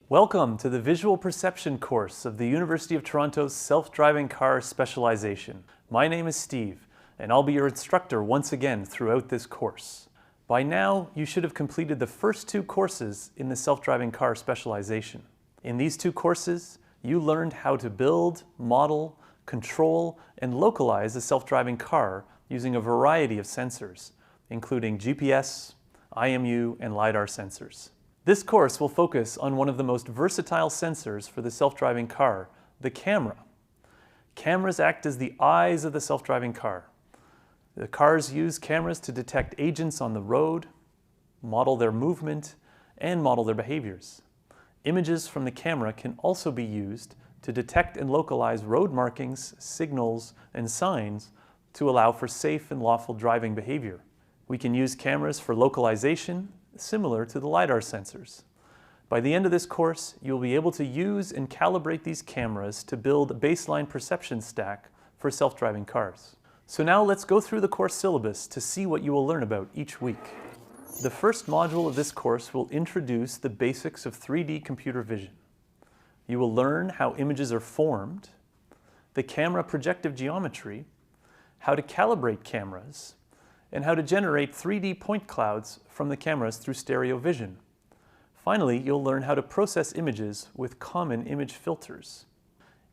Welcome to the Visual Perception course of the University of Toronto's Self-Driving Car Specialization. My name is Steve, and I'll be your instructor once again throughout this course. By now, you should have completed the first two courses in the Self-Driving Car Specialization. In these two courses, you learned how to build, model, control, and localize a self-driving car using a variety of sensors, including GPS, IMU, and LiDAR sensors. This course will focus on one of the most versatile sensors for the self-driving car, the camera. Cameras act as the eyes of the self-driving car. The cars use cameras to detect agents on the road, model their movement, and model their behaviors. Images from the camera can also be used to detect and localize road markings, signals, and signs to allow for safe and lawful driving behavior. We can use cameras for localization, similar to the LiDAR sensors. By the end of this course, you'll be able to use and calibrate these cameras to build a baseline perception stack for self-driving cars. So now let's go through the course syllabus to see what you will learn about each week. The first module of this course will introduce the basics of 3D computer vision. You will learn how images are formed, the camera projective geometry, how to calibrate cameras, and how to generate 3D point clouds from the cameras through stereo vision. Finally, you'll learn how to process images with common image filters.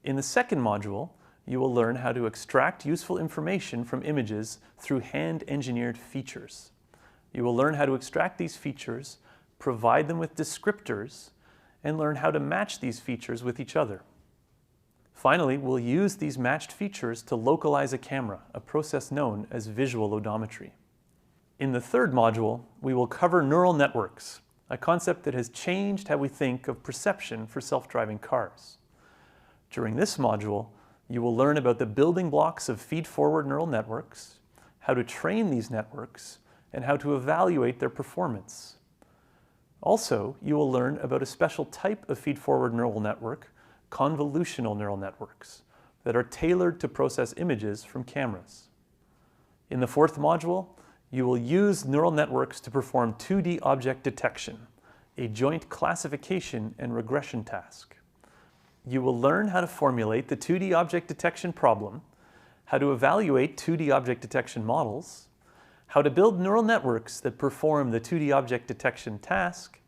In the second module, you will learn how to extract useful information from images through hand-engineered features. You will learn how to extract these features, provide them with descriptors, and learn how to match these features with each other. Finally, we'll use these matched features to localize a camera, a process known as visual odometry. In the third module, we will cover neural networks, a concept that has changed how we think of perception for self-driving cars. During this module, you will learn about the building blocks of feed-forward neural networks, how to train these networks, and how to evaluate their performance. Also, you will learn about a special type of feed-forward neural network, convolutional neural networks, that are tailored to process images from cameras. In the fourth module, you will use neural networks to perform 2D object detection, a joint classification and regression task. You will learn how to formulate the 2D object detection problem, how to evaluate 2D object detection models, how to build neural networks that perform the 2D object detection task,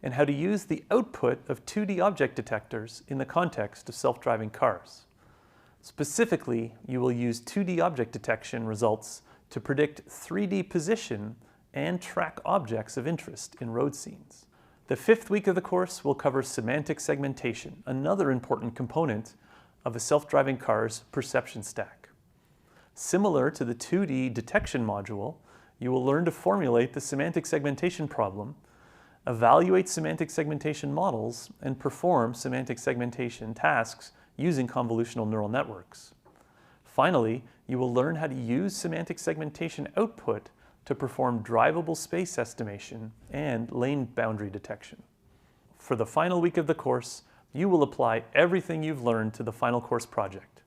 and how to use the output of 2D object detectors in the context of self-driving cars. Specifically, you will use 2D object detection results to predict 3D position and track objects of interest in road scenes. The fifth week of the course will cover semantic segmentation, another important component of a self-driving car's perception stack. Similar to the 2D detection module, you will learn to formulate the semantic segmentation problem, evaluate semantic segmentation models, and perform semantic segmentation tasks using convolutional neural networks. Finally, you will learn how to use semantic segmentation output to perform drivable space estimation and lane boundary detection. For the final week of the course, you will apply everything you've learned to the final course project.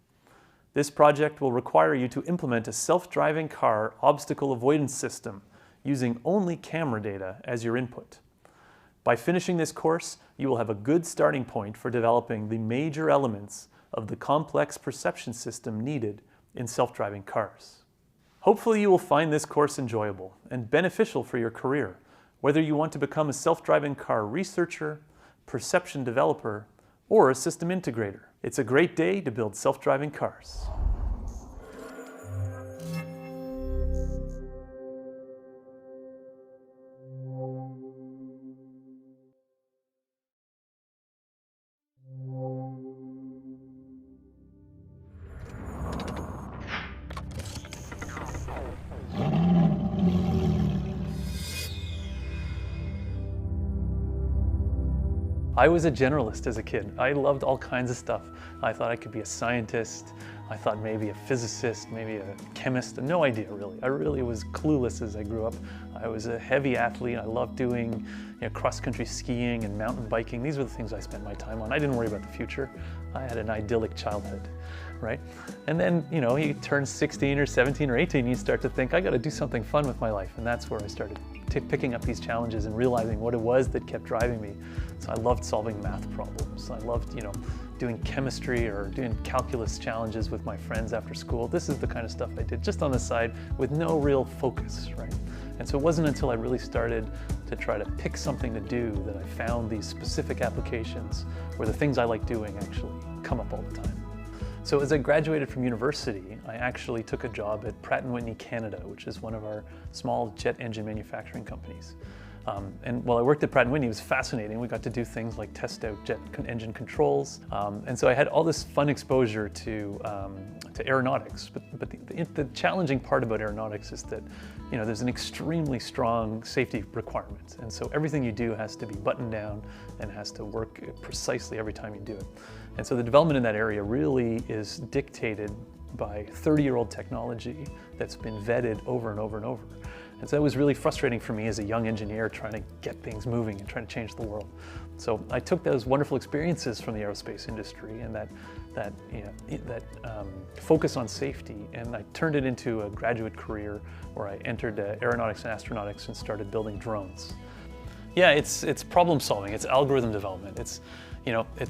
This project will require you to implement a self-driving car obstacle avoidance system using only camera data as your input. By finishing this course, you will have a good starting point for developing the major elements of the complex perception system needed in self-driving cars. Hopefully you will find this course enjoyable and beneficial for your career, whether you want to become a self-driving car researcher, perception developer, or a system integrator. It's a great day to build self-driving cars. I was a generalist as a kid. I loved all kinds of stuff. I thought I could be a scientist. I thought maybe a physicist, maybe a chemist. No idea, really. I really was clueless as I grew up. I was a heavy athlete. I loved doing cross-country skiing and mountain biking. These were the things I spent my time on. I didn't worry about the future. I had an idyllic childhood, right? And then, you turn 16 or 17 or 18, you start to think, I got to do something fun with my life. And that's where I started picking up these challenges and realizing what it was that kept driving me. So I loved solving math problems. I loved, doing chemistry or doing calculus challenges with my friends after school. This is the kind of stuff I did just on the side with no real focus, right? And so it wasn't until I really started to try to pick something to do that I found these specific applications where the things I like doing actually come up all the time. So as I graduated from university, I actually took a job at Pratt & Whitney Canada, which is one of our small jet engine manufacturing companies. And while I worked at Pratt & Whitney, it was fascinating. We got to do things like test out jet engine controls. And so I had all this fun exposure to aeronautics. But the challenging part about aeronautics is that there's an extremely strong safety requirement. And so everything you do has to be buttoned down and has to work precisely every time you do it. And so the development in that area really is dictated by 30-year-old technology that's been vetted over and over and over. And so that was really frustrating for me as a young engineer trying to get things moving and trying to change the world. So I took those wonderful experiences from the aerospace industry and that focus on safety, and I turned it into a graduate career where I entered aeronautics and astronautics and started building drones. Yeah, it's problem solving, it's algorithm development. It's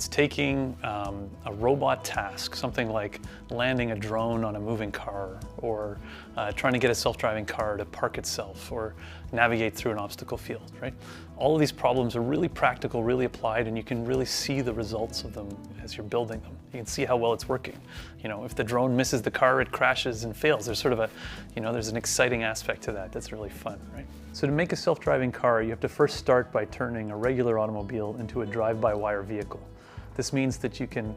taking a robot task, something like landing a drone on a moving car, or trying to get a self-driving car to park itself, or navigate through an obstacle field, right? All of these problems are really practical, really applied, and you can really see the results of them as you're building them. You can see how well it's working. If the drone misses the car, it crashes and fails. There's sort of there's an exciting aspect to that that's really fun, right? So to make a self-driving car, you have to first start by turning a regular automobile into a drive-by-wire vehicle. This means that you can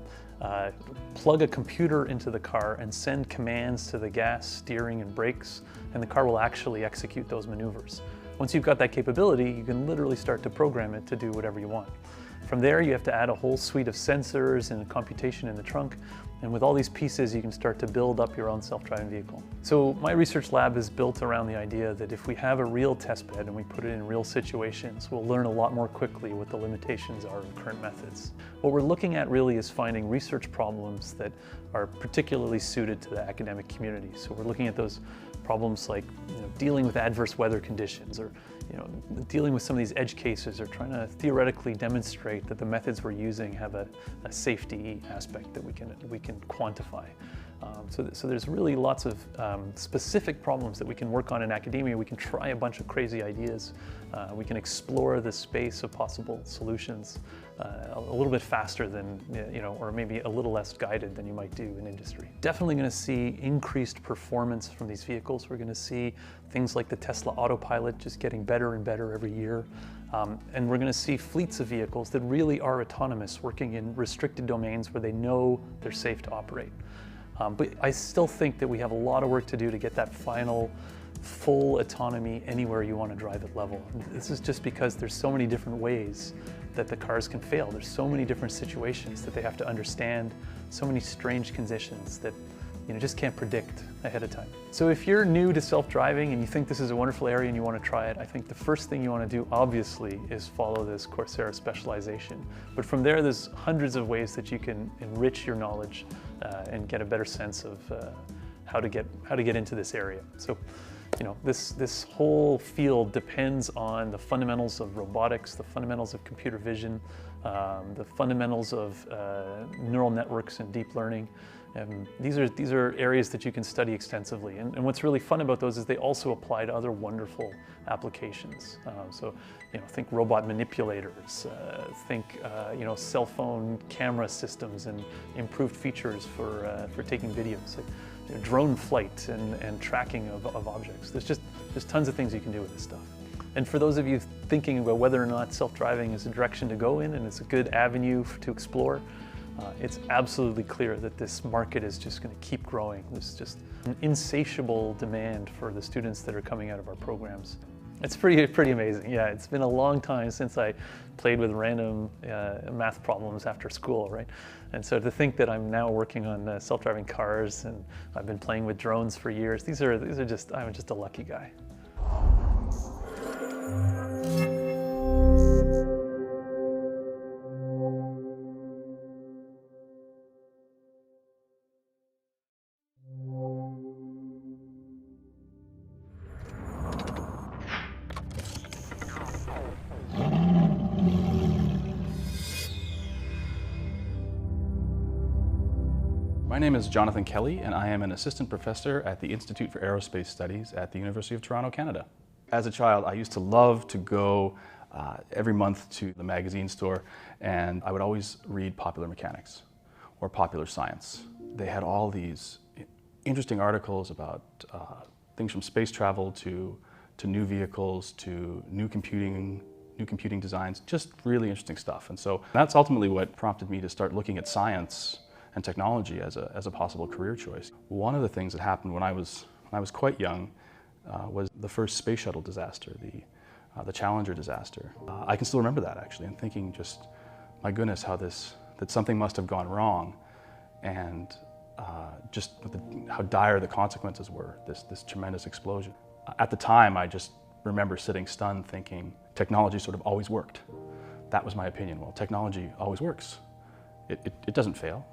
plug a computer into the car and send commands to the gas, steering, and brakes, and the car will actually execute those maneuvers. Once you've got that capability, you can literally start to program it to do whatever you want. From there, you have to add a whole suite of sensors and computation in the trunk, and with all these pieces, you can start to build up your own self-driving vehicle. So my research lab is built around the idea that if we have a real test bed and we put it in real situations, we'll learn a lot more quickly what the limitations are of current methods. What we're looking at really is finding research problems that are particularly suited to the academic community. So we're looking at those problems like dealing with adverse weather conditions, or dealing with some of these edge cases, or trying to theoretically demonstrate that the methods we're using have a safety aspect that we can quantify. So there's really lots of specific problems that we can work on in academia. We can try a bunch of crazy ideas. We can explore the space of possible solutions a little bit faster than, or maybe a little less guided than you might do in industry. Definitely going to see increased performance from these vehicles. We're going to see things like the Tesla autopilot just getting better and better every year. And we're going to see fleets of vehicles that really are autonomous, working in restricted domains where they know they're safe to operate. But I still think that we have a lot of work to do to get that final full autonomy anywhere you want to drive it level. This is just because there's so many different ways that the cars can fail. There's so many different situations that they have to understand, so many strange conditions that just can't predict ahead of time. So if you're new to self-driving and you think this is a wonderful area and you want to try it, I think the first thing you want to do, obviously, is follow this Coursera specialization. But from there, there's hundreds of ways that you can enrich your knowledge and get a better sense of how to get into this area. So, this whole field depends on the fundamentals of robotics, the fundamentals of computer vision, the fundamentals of neural networks and deep learning. These are areas that you can study extensively, and what's really fun about those is they also apply to other wonderful applications. Think robot manipulators, think cell phone camera systems and improved features for taking videos, like drone flight and tracking of objects. There's tons of things you can do with this stuff. And for those of you thinking about whether or not self-driving is a direction to go in and it's a good avenue to explore, it's absolutely clear that this market is just going to keep growing. There's just an insatiable demand for the students that are coming out of our programs. It's pretty amazing. Yeah, it's been a long time since I played with random math problems after school, right? And so to think that I'm now working on self-driving cars and I've been playing with drones for years, I'm just a lucky guy. My name is Jonathan Kelly, and I am an assistant professor at the Institute for Aerospace Studies at the University of Toronto, Canada. As a child, I used to love to go every month to the magazine store, and I would always read Popular Mechanics or Popular Science. They had all these interesting articles about things from space travel to new vehicles to new computing designs, just really interesting stuff. And so that's ultimately what prompted me to start looking at science and technology as a possible career choice. One of the things that happened when I was quite young was the first space shuttle disaster, the Challenger disaster. I can still remember that actually, and thinking just, my goodness, that something must have gone wrong, and just how dire the consequences were, this tremendous explosion. At the time, I just remember sitting stunned thinking, technology sort of always worked. That was my opinion. Well, technology always works. It doesn't fail.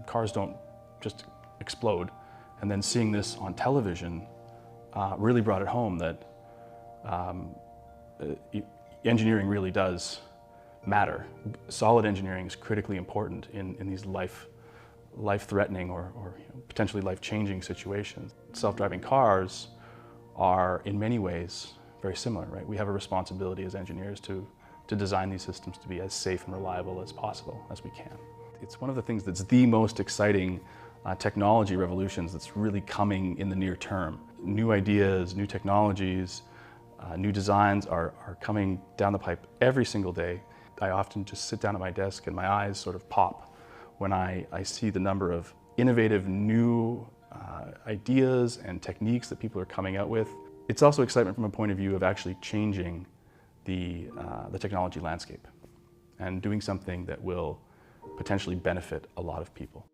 Cars don't just explode. And then seeing this on television really brought it home that engineering really does matter. Solid engineering is critically important in these life-threatening or potentially life-changing situations. Self-driving cars are in many ways very similar, right? We have a responsibility as engineers to design these systems to be as safe and reliable as possible as we can. It's one of the things that's the most exciting technology revolutions that's really coming in the near term. New ideas, new technologies, new designs are coming down the pipe every single day. I often just sit down at my desk and my eyes sort of pop when I see the number of innovative new ideas and techniques that people are coming out with. It's also excitement from a point of view of actually changing the technology landscape and doing something that will potentially benefit a lot of people.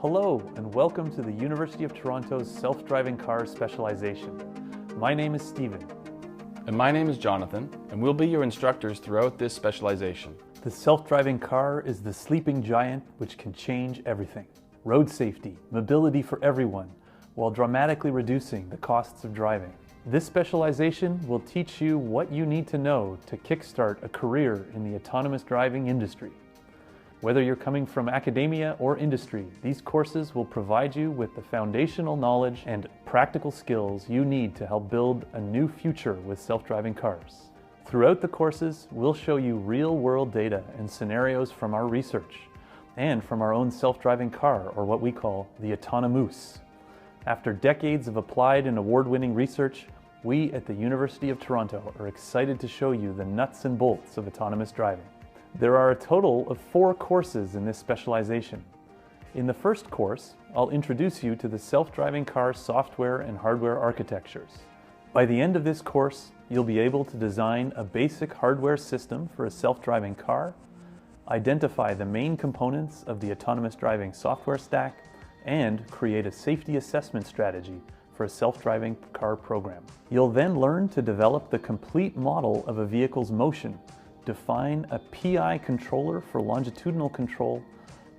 Hello, and welcome to the University of Toronto's Self-Driving Car Specialization. My name is Stephen. And my name is Jonathan, and we'll be your instructors throughout this specialization. The self-driving car is the sleeping giant which can change everything. Road safety, mobility for everyone, while dramatically reducing the costs of driving. This specialization will teach you what you need to know to kickstart a career in the autonomous driving industry. Whether you're coming from academia or industry, these courses will provide you with the foundational knowledge and practical skills you need to help build a new future with self-driving cars. Throughout the courses, we'll show you real-world data and scenarios from our research and from our own self-driving car, or what we call the Autonomoose. After decades of applied and award-winning research, we at the University of Toronto are excited to show you the nuts and bolts of autonomous driving. There are a total of 4 courses in this specialization. In the first course, I'll introduce you to the self-driving car software and hardware architectures. By the end of this course, you'll be able to design a basic hardware system for a self-driving car, identify the main components of the autonomous driving software stack, and create a safety assessment strategy for a self-driving car program. You'll then learn to develop the complete model of a vehicle's motion, define a PI controller for longitudinal control,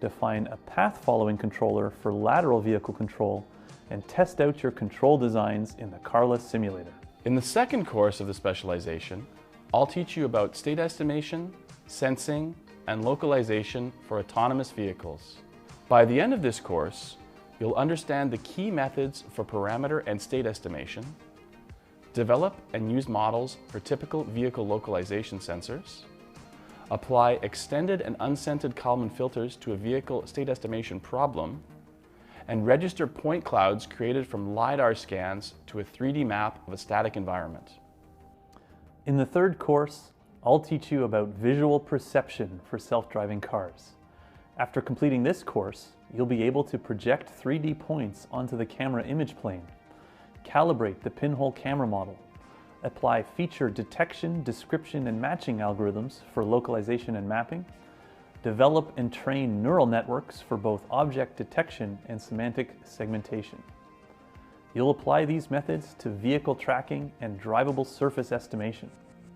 define a path-following controller for lateral vehicle control, and test out your control designs in the CARLA simulator. In the second course of the specialization, I'll teach you about state estimation, sensing, and localization for autonomous vehicles. By the end of this course, you'll understand the key methods for parameter and state estimation, develop and use models for typical vehicle localization sensors, apply extended and unscented Kalman filters to a vehicle state estimation problem, and register point clouds created from LiDAR scans to a 3D map of a static environment. In the third course, I'll teach you about visual perception for self-driving cars. After completing this course, you'll be able to project 3D points onto the camera image plane, calibrate the pinhole camera model, apply feature detection, description, and matching algorithms for localization and mapping, develop and train neural networks for both object detection and semantic segmentation. You'll apply these methods to vehicle tracking and drivable surface estimation.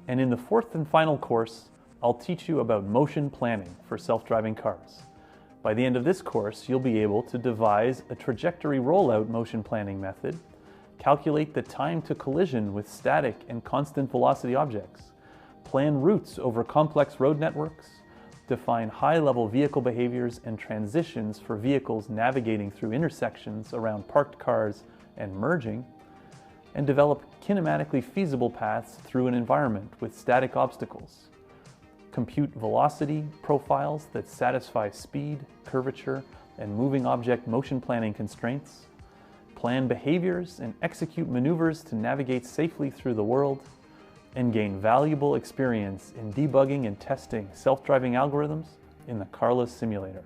And in the fourth and final course, I'll teach you about motion planning for self-driving cars. By the end of this course, you'll be able to devise a trajectory rollout motion planning method, calculate the time to collision with static and constant velocity objects, plan routes over complex road networks, define high-level vehicle behaviors and transitions for vehicles navigating through intersections around parked cars and merging, and develop kinematically feasible paths through an environment with static obstacles, compute velocity profiles that satisfy speed, curvature, and moving object motion planning constraints, plan behaviors and execute maneuvers to navigate safely through the world, and gain valuable experience in debugging and testing self-driving algorithms in the CARLA simulator.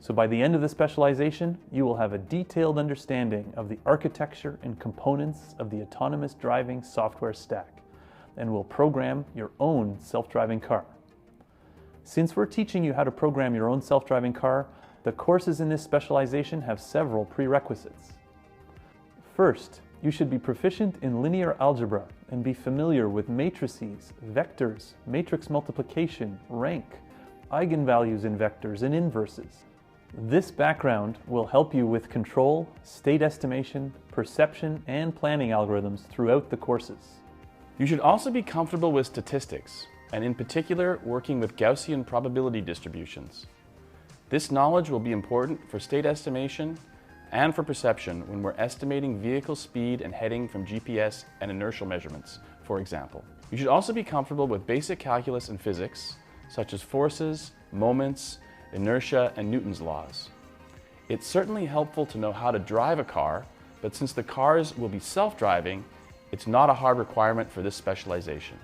So by the end of the specialization, you will have a detailed understanding of the architecture and components of the autonomous driving software stack, and will program your own self-driving car. Since we're teaching you how to program your own self-driving car, the courses in this specialization have several prerequisites. First, you should be proficient in linear algebra and be familiar with matrices, vectors, matrix multiplication, rank, eigenvalues in vectors, and inverses. This background will help you with control, state estimation, perception, and planning algorithms throughout the courses. You should also be comfortable with statistics, and in particular, working with Gaussian probability distributions. This knowledge will be important for state estimation and for perception when we're estimating vehicle speed and heading from GPS and inertial measurements, for example. You should also be comfortable with basic calculus and physics, such as forces, moments, inertia, and Newton's laws. It's certainly helpful to know how to drive a car, but since the cars will be self-driving, it's not a hard requirement for this specialization.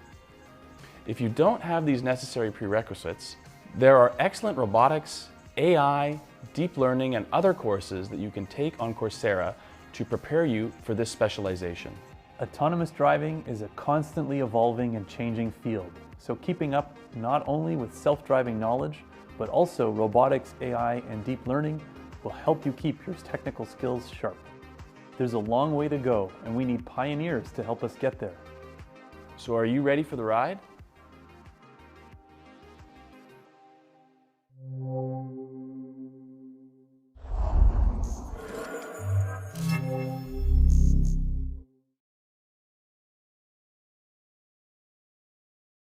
If you don't have these necessary prerequisites, there are excellent robotics, AI, deep learning, and other courses that you can take on Coursera to prepare you for this specialization. Autonomous driving is a constantly evolving and changing field, so keeping up not only with self-driving knowledge, but also robotics, AI, and deep learning will help you keep your technical skills sharp. There's a long way to go, and we need pioneers to help us get there. So are you ready for the ride?